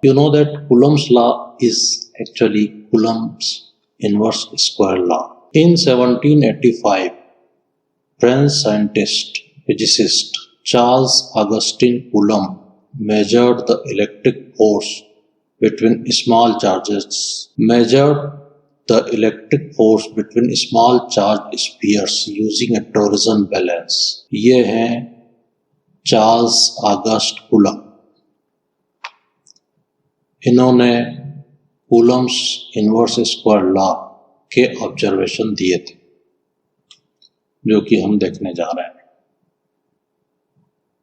You know that Coulomb's law is actually Coulomb's inverse square law. In 1785, French scientist physicist Charles Augustin Coulomb measured the electric force between small charges charged spheres using a torsion balance. ये हैं Charles August coulomb. इन्होंने Coulomb's inverse square law के observation दिए थे, जो कि हम देखने जा रहे हैं।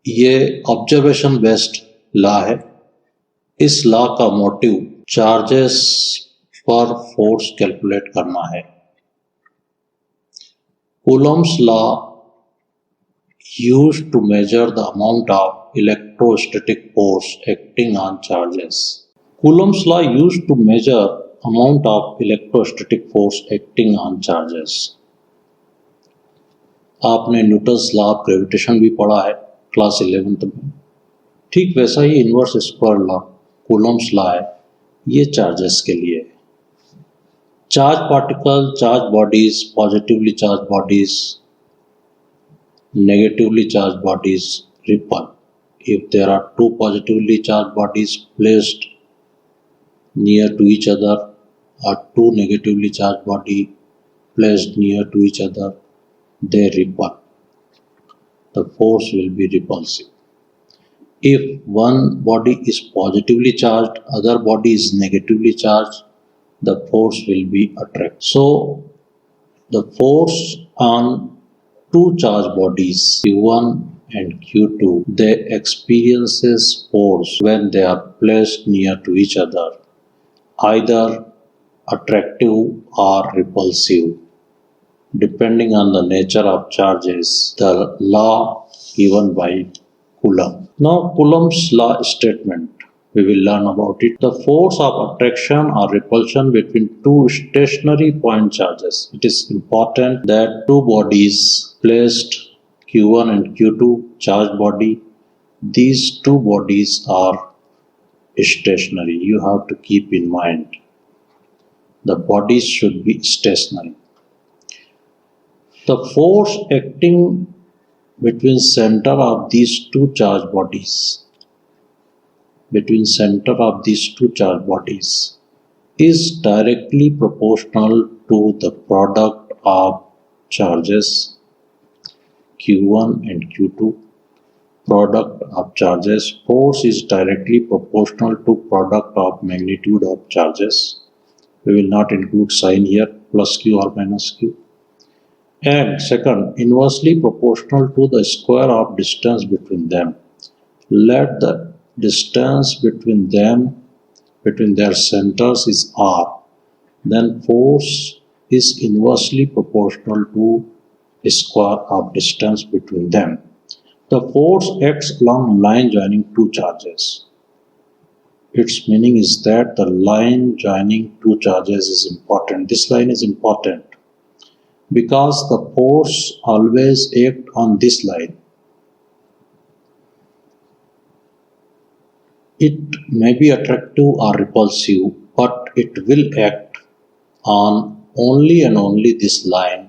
ये ऑब्जर्वेशन बेस्ड लॉ है। इस लॉ का मोटिव चार्जेस पर फोर्स कैलकुलेट करना है। Coulomb's law used to measure the amount of electrostatic force acting on charges. Coulomb's law used to measure amount of electrostatic force acting on charges. आपने Newton's law of gravitation भी पढ़ा है class 11th में। ठीक वैसा ही inverse square law Coulomb's law है, ये चार्जेस के लिए। Charge particle, charge bodies, positively charge bodies, negatively charged bodies repel. If there are two positively charged bodies placed near to each other or two negatively charged bodies placed near to each other, they repel. The force will be repulsive. If one body is positively charged, other body is negatively charged, the force will be attractive. So, the force on two charged bodies Q1 and Q2, they experiences force when they are placed near to each other, either attractive or repulsive, depending on the nature of charges, the law given by Coulomb. Now Coulomb's law statement, we will learn about it. The force of attraction or repulsion between two stationary point charges. It is important that two bodies placed Q1 and Q2 charged body, these two bodies are stationary. You have to keep in mind the bodies should be stationary. The force acting between center of these two charged bodies is directly proportional to the product of charges Q1 and Q2. Product of charges, force is directly proportional to product of magnitude of charges. We will not include sign here, plus Q or minus Q. And second, inversely proportional to the square of distance between them. Let the distance between their centers is R, then force is inversely proportional to square of distance between them. The force acts along line joining two charges. Its meaning is that the line joining two charges is important. This line is important because the force always acts on this line. It may be attractive or repulsive, but it will act on only and only this line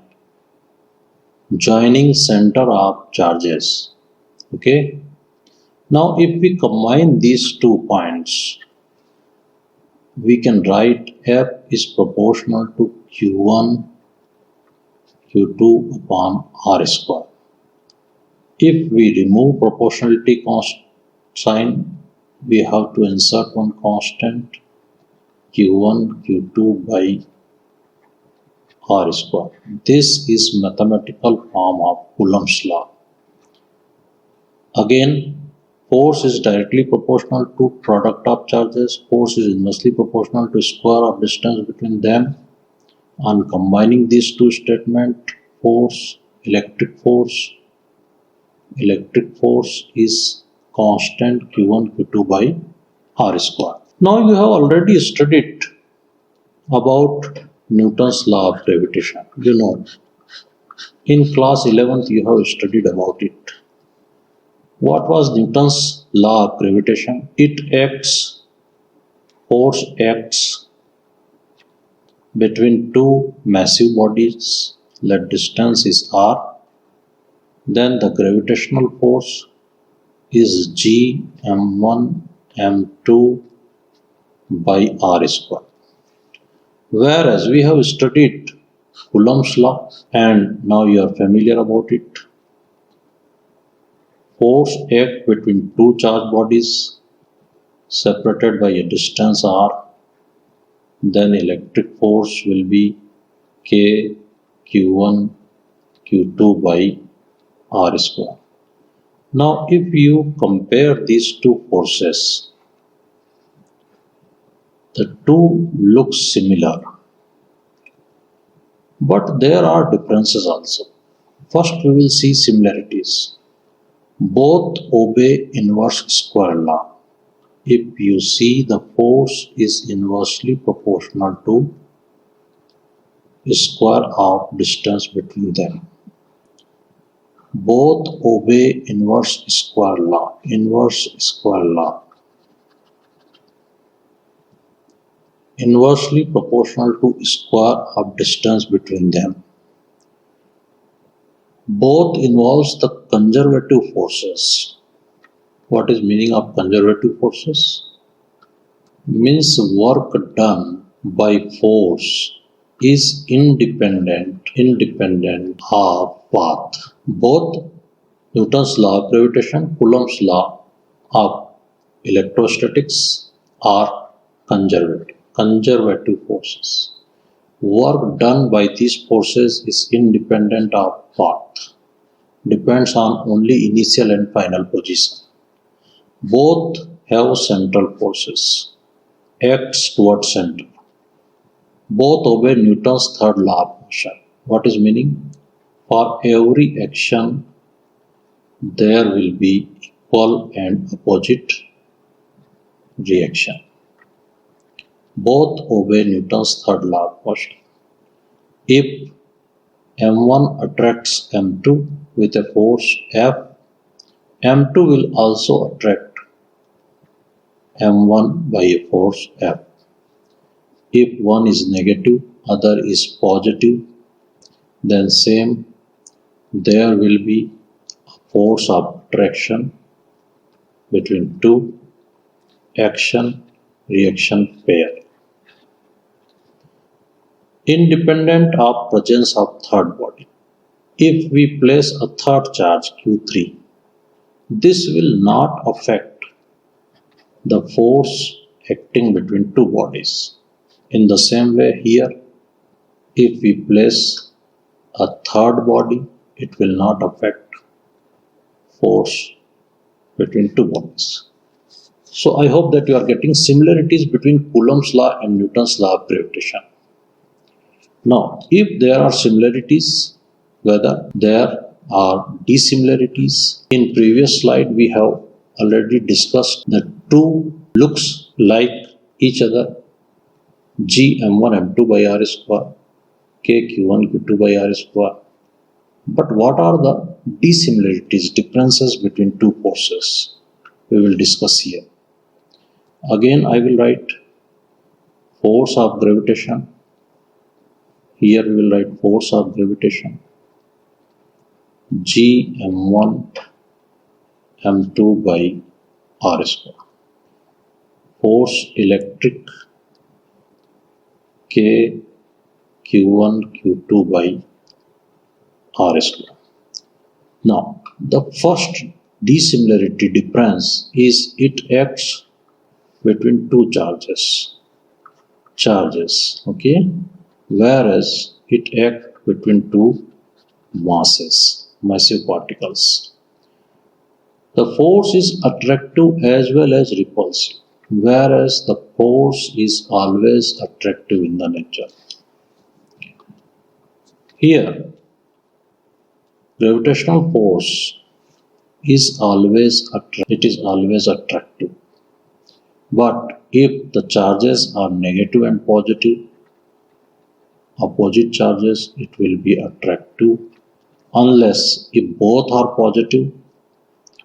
joining center of charges. Okay. Now if we combine these 2 points, we can write F is proportional to Q1 Q2 upon R square. If we remove proportionality sign, we have to insert one constant Q1 Q2 by R square. This is mathematical form of Coulomb's law. Again, force is directly proportional to product of charges. Force is inversely proportional to square of distance between them. On combining these two statements, electric force is constant Q1 Q2 by R square. Now you have already studied about Newton's law of gravitation. You know, in class 11th you have studied about it. What was Newton's law of gravitation? It acts force acts between two massive bodies, let distance is r, then the gravitational force is G m1 m2 by r square. Whereas we have studied Coulomb's law and now you are familiar about it. Force act between two charged bodies separated by a distance r, then electric force will be K Q1 Q2 by r square. Now if you compare these two forces, the two look similar, but there are differences also. First we will see similarities. Both obey inverse square law. If you see, the force is inversely proportional to square of distance between them. Both obey inverse square law. Inverse square law. Inversely proportional to square of distance between them. Both involves the conservative forces. What is meaning of conservative forces? Means work done by force is independent of path. Both Newton's law of gravitation, Coulomb's law of electrostatics are conservative forces. Work done by these forces is independent of path, depends on only initial and final position. Both have central forces, acts towards center. Both obey Newton's third law of motion. What is meaning? For every action, there will be equal and opposite reaction. Both obey Newton's third law of motion. If m1 attracts m2 with a force F, m2 will also attract m1 by a force F. If one is negative, other is positive, then same, there will be a force of attraction between two action-reaction pair. Independent of presence of third body. If we place a third charge Q3, this will not affect the force acting between two bodies. In the same way here, if we place a third body, it will not affect force between two bodies. So I hope that you are getting similarities between Coulomb's law and Newton's law of gravitation. Now, if there are similarities, whether there are dissimilarities, in previous slide we have already discussed the two looks like each other, G m1 m2 by r square, K q1 q2 by r square. But what are the dissimilarities, differences between two forces? We will discuss here. Again I will write force of gravitation. Here we will write force of gravitation, G m1 m2 by r square. Force electric, K q1 q2 by r square. Now the first dissimilarity difference is it acts between two charges, okay, whereas it acts between two masses, massive particles. The force is attractive as well as repulsive, whereas the force is always attractive in the nature. Here, gravitational force is always attractive. But if the charges are negative and positive, opposite charges, it will be attractive. Unless if both are positive,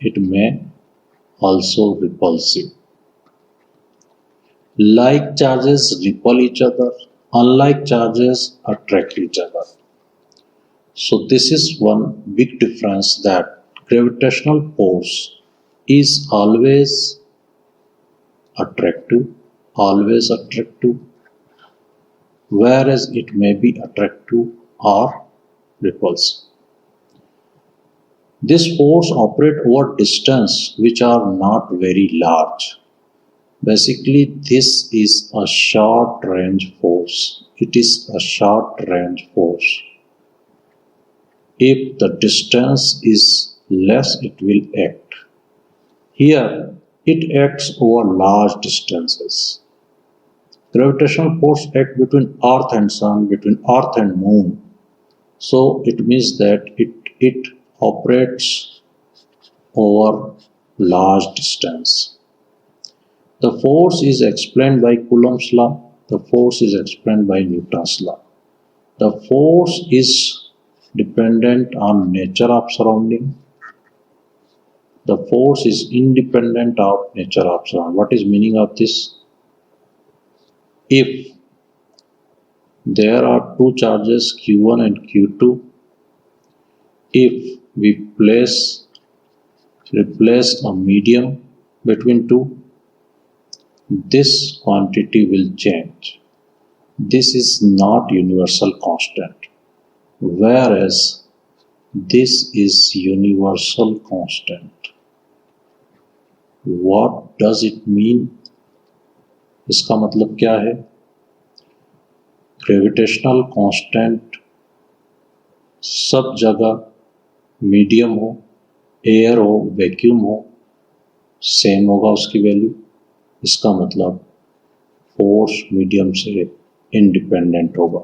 it may also repulsive. Like charges repel each other, unlike charges attract each other. So this is one big difference, that gravitational force is attractive, always attractive, whereas it may be attractive or repulsive. This force operates over distance which are not very large. Basically, this is a short range force. It is a short range force. If the distance is less, it will act. Here, it acts over large distances. Gravitational force acts between Earth and Sun, between Earth and Moon. So it means that it operates over large distance. The force is explained by Coulomb's law. The force is explained by Newton's law. The force is dependent on nature of surrounding. The force is independent of nature of surrounding. What is meaning of this? If there are two charges Q1 and Q2, if we replace a medium between two, this quantity will change. This is not universal constant, whereas this is universal constant. What does it mean? इसका मतलब क्या है? Gravitational constant सब जगह medium हो, air हो, vacuum हो, same होगा उसकी वैल्यू. इसका मतलब फोर्स मीडियम से इंडिपेंडेंट होगा.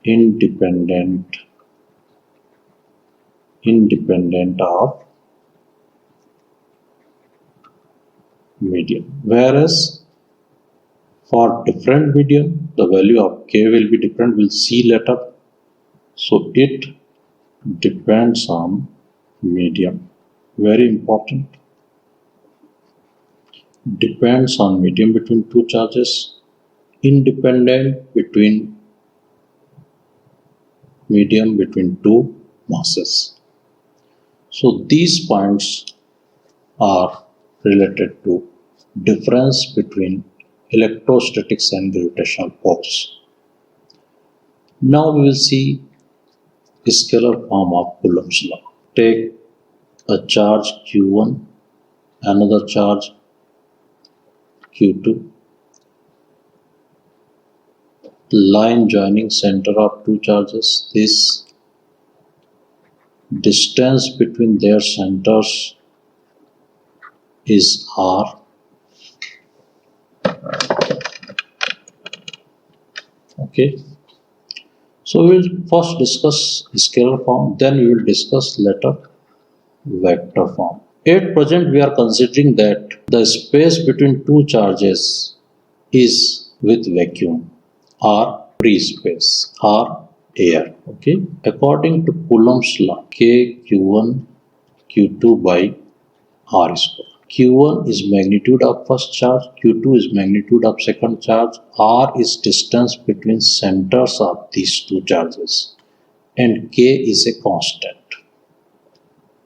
independent of medium, whereas for different medium the value of K will be different. We'll see later. So it depends on medium. Very important. Depends on medium between two charges, independent between medium between two masses. So these points are related to difference between electrostatics and gravitational force. Now we will see scalar form of Coulomb's law. Take a charge Q1, another charge Q2, line joining center of two charges. This distance between their centers is R. Okay. So we will first discuss scalar form, then we will discuss later vector form. At present we are considering that the space between two charges is with vacuum or free space or air. Okay. According to Coulomb's law, K Q1 Q2 by R square. Q1 is magnitude of first charge, Q2 is magnitude of second charge, R is distance between centers of these two charges, and K is a constant.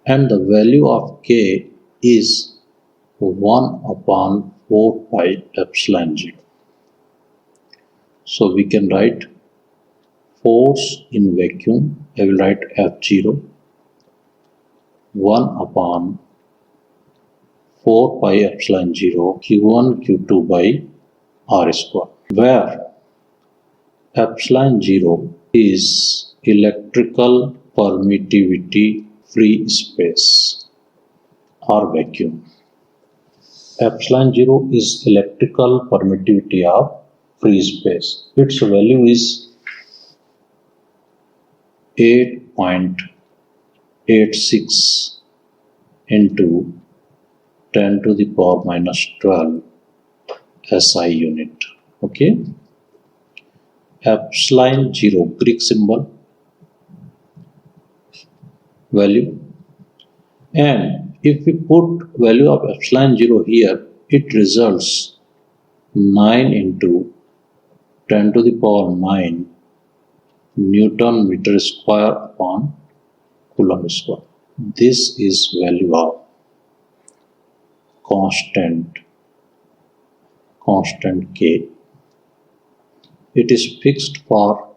And the value of K is 1 upon 4 pi epsilon 0. So we can write force in vacuum, I will write F0, 1 upon 4 pi epsilon 0 Q1 Q2 by R square, where epsilon 0 is electrical permittivity free space or vacuum. Epsilon 0 is electrical permittivity of free space. Its value is 8.86 into 10 to the power minus 12 SI unit. Okay. Epsilon 0, Greek symbol, value. And if we put value of epsilon 0 here, it results 9 into 10 to the power 9 Newton meter square upon Coulomb square. This is value of constant K. It is fixed for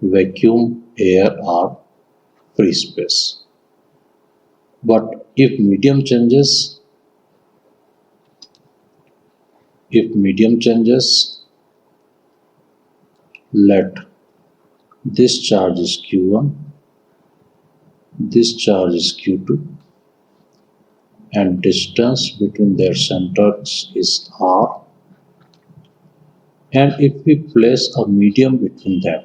vacuum, air or free space. But if medium changes, let this charge is Q1, this charge is Q2, and distance between their centers is R. And if we place a medium between them,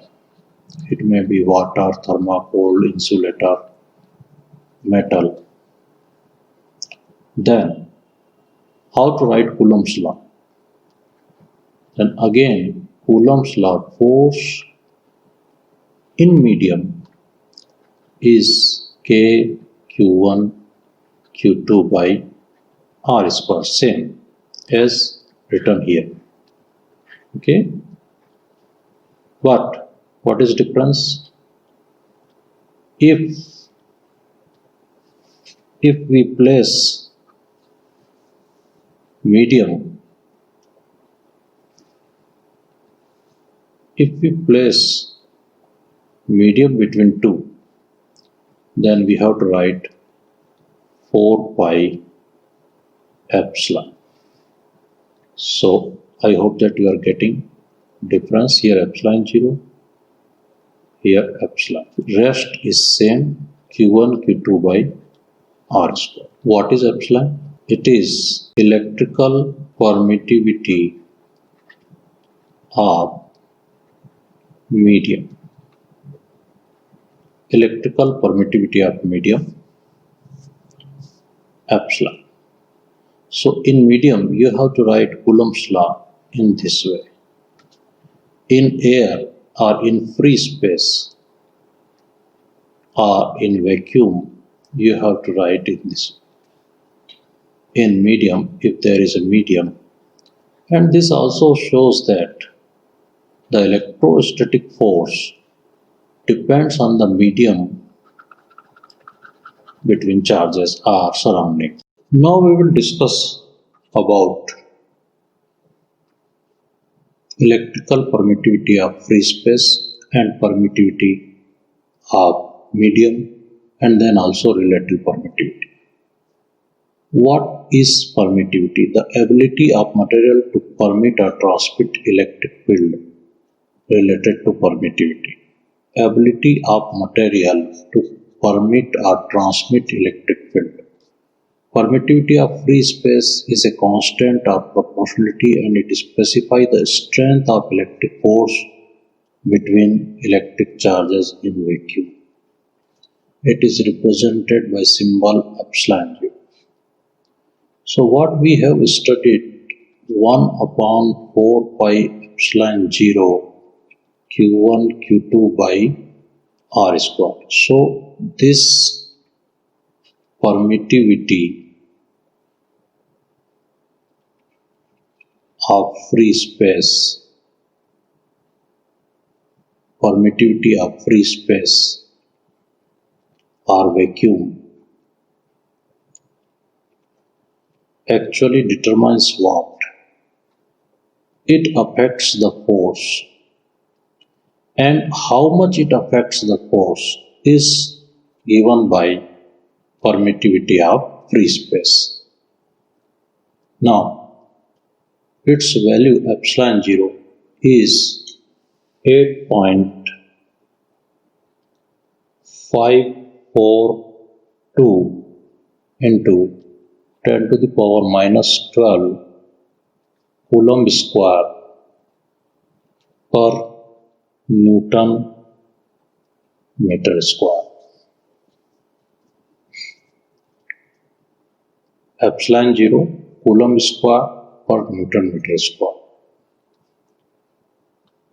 it may be water, thermocol, insulator, metal. Then, how to write Coulomb's law? Then again, Coulomb's law, force in medium is K Q1 Q2 by R square, same as written here. Okay, but what is difference? If we place medium, between two, then we have to write 4 pi epsilon. So I hope that you are getting difference. Here epsilon 0, here epsilon. Rest is same, Q1 Q2 by R square. What is epsilon? It is electrical permittivity of medium. Electrical permittivity of medium, epsilon. So in medium, you have to write Coulomb's law in this way. In air or in free space or in vacuum, you have to write in this way. In medium, if there is a medium, and this also shows that the electrostatic force depends on the medium between charges or surrounding. Now we will discuss about electrical permittivity of free space and permittivity of medium, and then also relative permittivity. What is permittivity? The ability of material to permit or transmit electric field related to permittivity. Ability of material to permit or transmit electric field. Permittivity of free space is a constant of proportionality, and it specifies the strength of electric force between electric charges in vacuum. It is represented by symbol epsilon 0. So what we have studied, 1 upon 4 pi epsilon 0 Q1 Q2 by R square. So this permittivity of free space, or vacuum actually determines what? It affects the force, and how much it affects the force is given by permittivity of free space. Now, its value epsilon 0 is 8.542 into 10 to the power minus 12 Coulomb square per Newton meter square. Epsilon 0 Coulomb square per Newton meter square.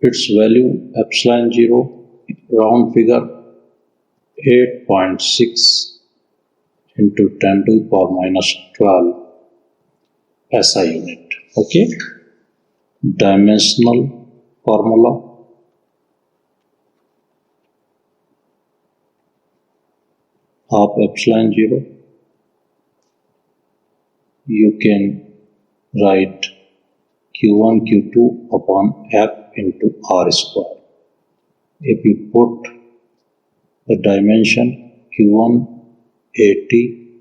Its value epsilon 0, round figure, 8.6 into 10 to the power minus 12 SI unit. Okay. dimensional formula of epsilon 0, you can write q1 q2 upon f into r square. If you put the dimension q1 80,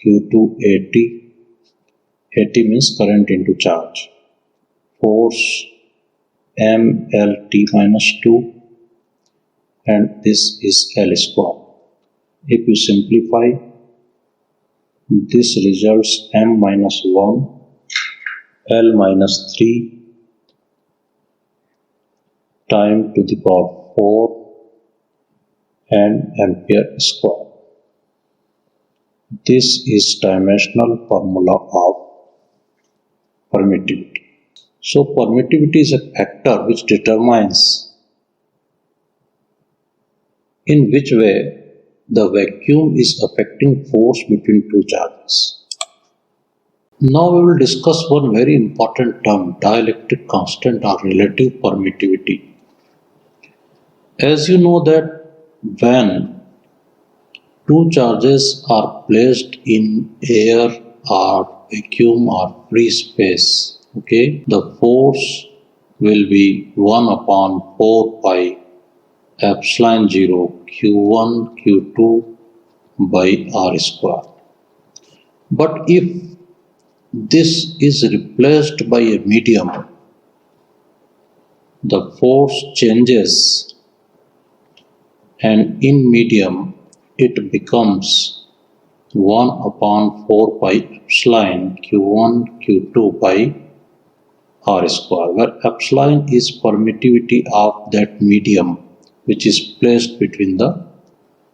q2 80, 80 means current into charge, force mlt minus 2, and this is L square. If you simplify, this results m minus 1, L minus 3 time to the power 4 and ampere square. This is dimensional formula of permittivity. So permittivity is a factor which determines in which way the vacuum is affecting force between two charges. Now we will discuss one very important term, dielectric constant or relative permittivity. As you know that when two charges are placed in air or vacuum or free space, the force will be 1 upon 4 pi epsilon 0 q1 q2 by r square. But if this is replaced by a medium, the force changes, and in medium it becomes 1 upon 4 pi epsilon q1 q2 by r square, where epsilon is permittivity of that medium which is placed between the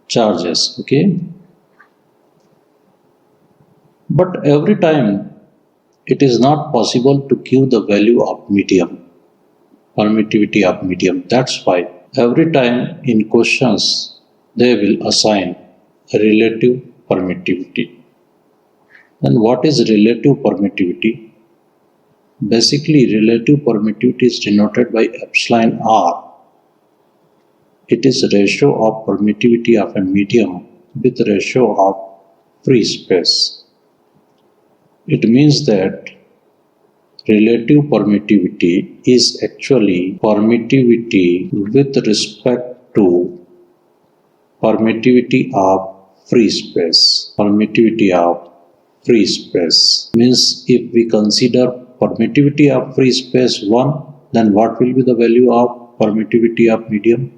charges. But every time it is not possible to give the value of medium, permittivity of medium. That's why every time in questions they will assign a relative permittivity. And what is relative permittivity? Basically, relative permittivity is denoted by epsilon r. It is ratio of permittivity of a medium with ratio of free space. It means that relative permittivity is actually permittivity with respect to permittivity of free space. Permittivity of free space means if we consider permittivity of free space 1, then what will be the value of permittivity of medium?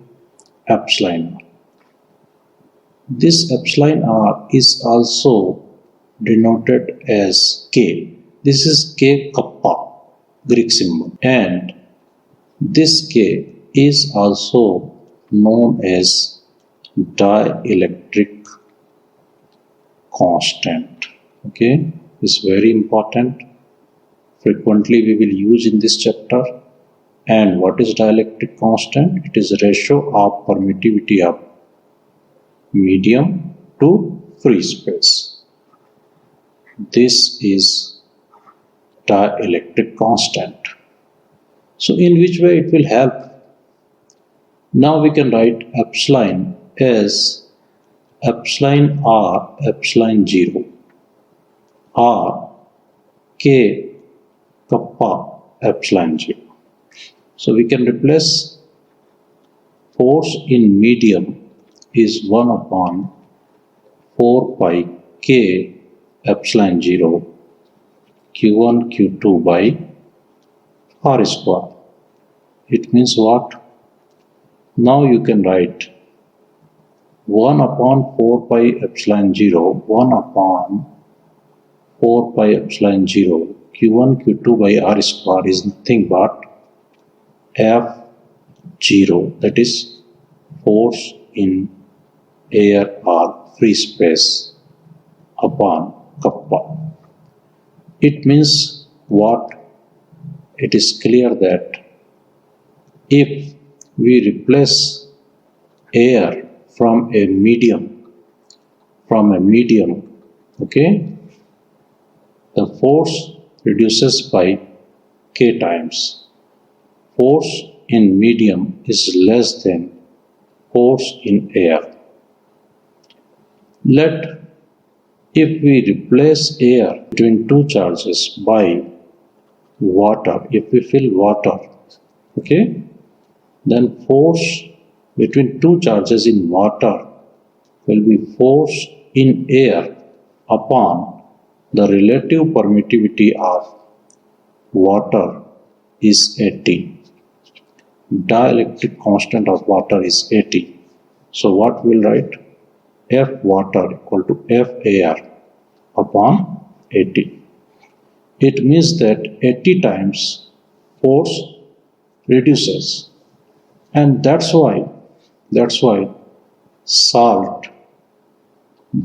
Epsilon r. This epsilon r is also denoted as K. This is K kappa, Greek symbol, and this K is also known as dielectric constant. This is very important. Frequently we will use in this chapter. And what is dielectric constant? It is a ratio of permittivity of medium to free space. This is dielectric constant. So in which way it will help? Now we can write epsilon as epsilon r epsilon 0 r k kappa epsilon 0. So we can replace force in medium is 1 upon 4 pi k epsilon 0 q1 q2 by r square. It means what? Now you can write 1 upon 4 pi epsilon 0, 1 upon 4 pi epsilon 0 q1 q2 by r square is nothing but F0, that is force in air or free space, upon kappa. It means what? It is clear that if we replace air from a medium, the force reduces by K times. Force in medium is less than force in air. If we replace air between two charges by water, if we fill water, okay, then force between two charges in water will be force in air upon the relative permittivity of water is 80. Dielectric constant of water is 80. So what we'll write? F water equal to F air upon 80. It means that 80 times force reduces, and that's why salt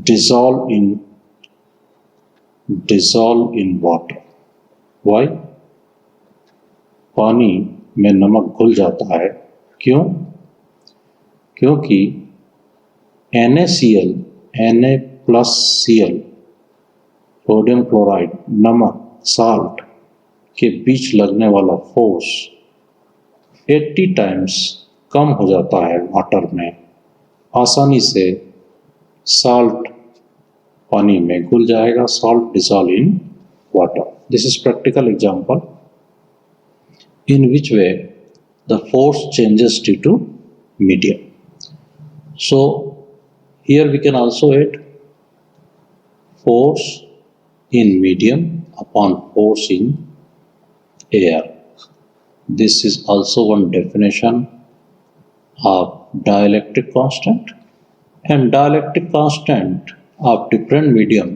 dissolve in water. Why? पानी में नमक घुल जाता है. क्यों? क्योंकि NaCl, Na plus Cl, sodium chloride, नमक, salt के बीच लगने वाला फोर्स 80 टाइम्स कम हो जाता है वाटर में. आसानी से साल्ट पानी में घुल जाएगा. Salt dissolve in water. This is practical example in which way the force changes due to medium. So here we can also add force in medium upon force in air. This is also one definition of dielectric constant, and dielectric constant of different medium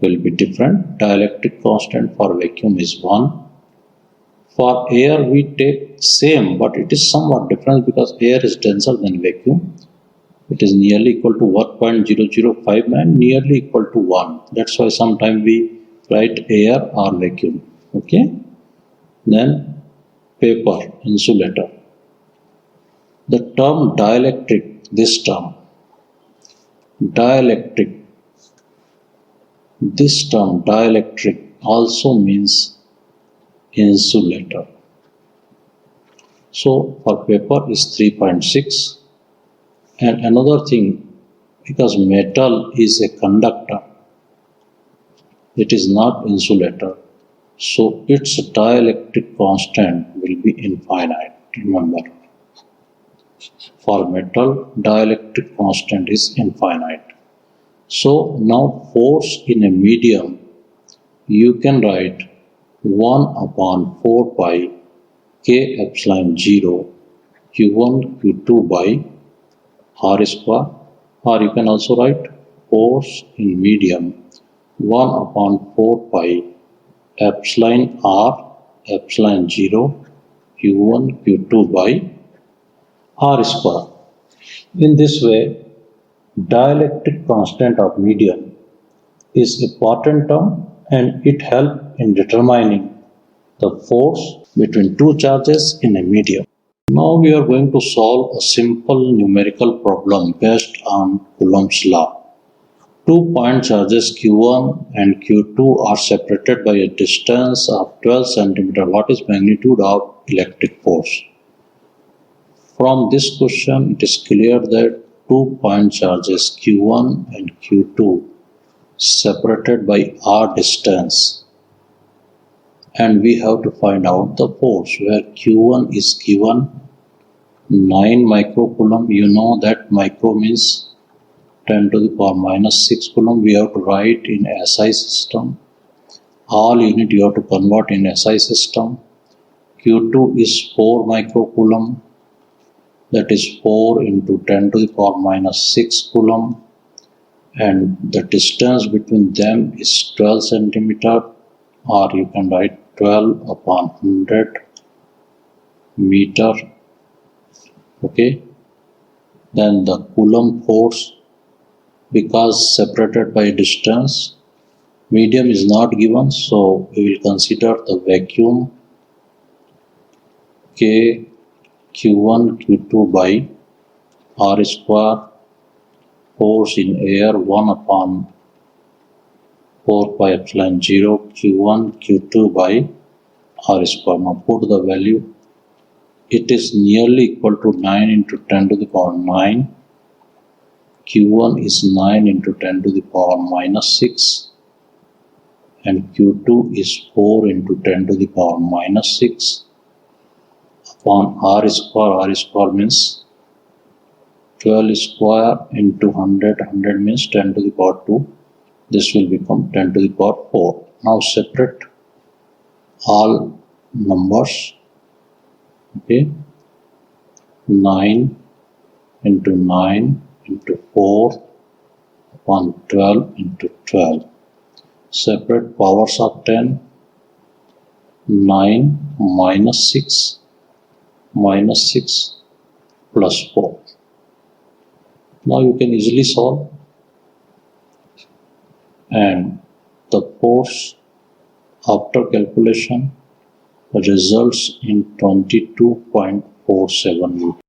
will be different. Dielectric constant for vacuum is 1. For air we take same, but it is somewhat different because air is denser than vacuum. It is nearly equal to 1.0059, nearly equal to 1. That's why sometimes we write air or vacuum. Okay. Then paper, insulator. The term dielectric, this term dielectric also means insulator. So for paper is 3.6. And another thing, because metal is a conductor, it is not insulator, so its dielectric constant will be infinite. Remember, for metal dielectric constant is infinite. So now force in a medium, you can write 1 upon 4 pi K epsilon 0 Q1 Q2 by R square, or you can also write force in medium 1 upon 4 pi epsilon R epsilon 0 Q1 Q2 by R square. In this way, dielectric constant of medium is a important term, and it helps in determining the force between two charges in a medium. Now we are going to solve a simple numerical problem based on Coulomb's law. 2 point charges Q1 and Q2 are separated by a distance of 12 cm. What is magnitude of electric force? From this question, it is clear that 2 point charges Q1 and Q2 separated by r distance, and we have to find out the force, where Q1 is given 9 microcoulomb. You know that micro means 10 to the power minus 6 coulomb. We have to write in SI system. All unit you have to convert in SI system. Q2 is 4 microcoulomb, that is 4 into 10 to the power minus 6 coulomb, and the distance between them is 12 centimeter, or you can write 12 upon 100 meter. Okay, then the Coulomb force, because separated by distance, medium is not given, so we will consider the vacuum K Q1 Q2 by R square, force in air 1 upon 4 pi epsilon 0 Q1 Q2 by r square. Now put the value. It is nearly equal to 9 into 10 to the power 9. Q1 is 9 into 10 to the power minus 6. And Q2 is 4 into 10 to the power minus 6 upon r square means 12 square into 100, 100 means 10 to the power 2. This will become 10 to the power 4. Now separate all numbers. Okay, 9 into 9 into 4 upon 12 into 12. Separate powers of 10. 9 minus 6 plus 4. Now you can easily solve, and the force after calculation results in 22.47 Newton.